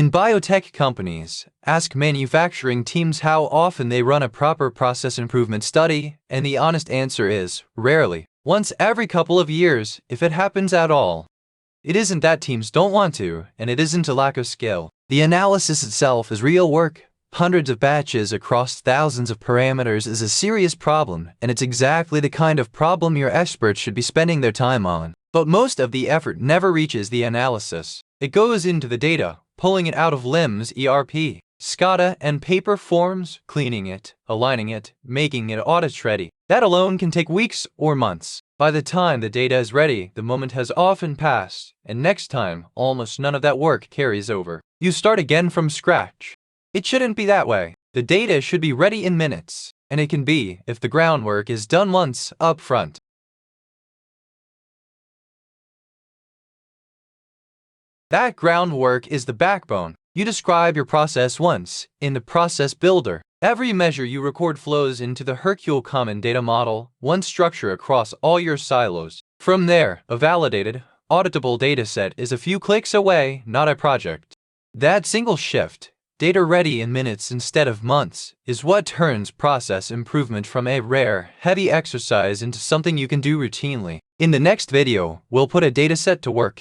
In biotech companies, ask manufacturing teams how often they run a proper process improvement study, and the honest answer is, rarely. Once every couple of years, if it happens at all. It isn't that teams don't want to, and it isn't a lack of skill. The analysis itself is real work. Hundreds of batches across thousands of parameters is a serious problem, and it's exactly the kind of problem your experts should be spending their time on. But most of the effort never reaches the analysis. It goes into the data, pulling it out of LIMS, ERP, SCADA, and paper forms, cleaning it, aligning it, making it audit-ready. That alone can take weeks or months. By the time the data is ready, the moment has often passed, and next time, almost none of that work carries over. You start again from scratch. It shouldn't be that way. The data should be ready in minutes, and it can be if the groundwork is done once up front. That groundwork is the backbone. You describe your process once in the process builder. Every measure you record flows into the Hercule common data model, one structure across all your silos. From there, a validated, auditable dataset is a few clicks away, not a project. That single shift, data ready in minutes instead of months, is what turns process improvement from a rare, heavy exercise into something you can do routinely. In the next video, we'll put a dataset to work.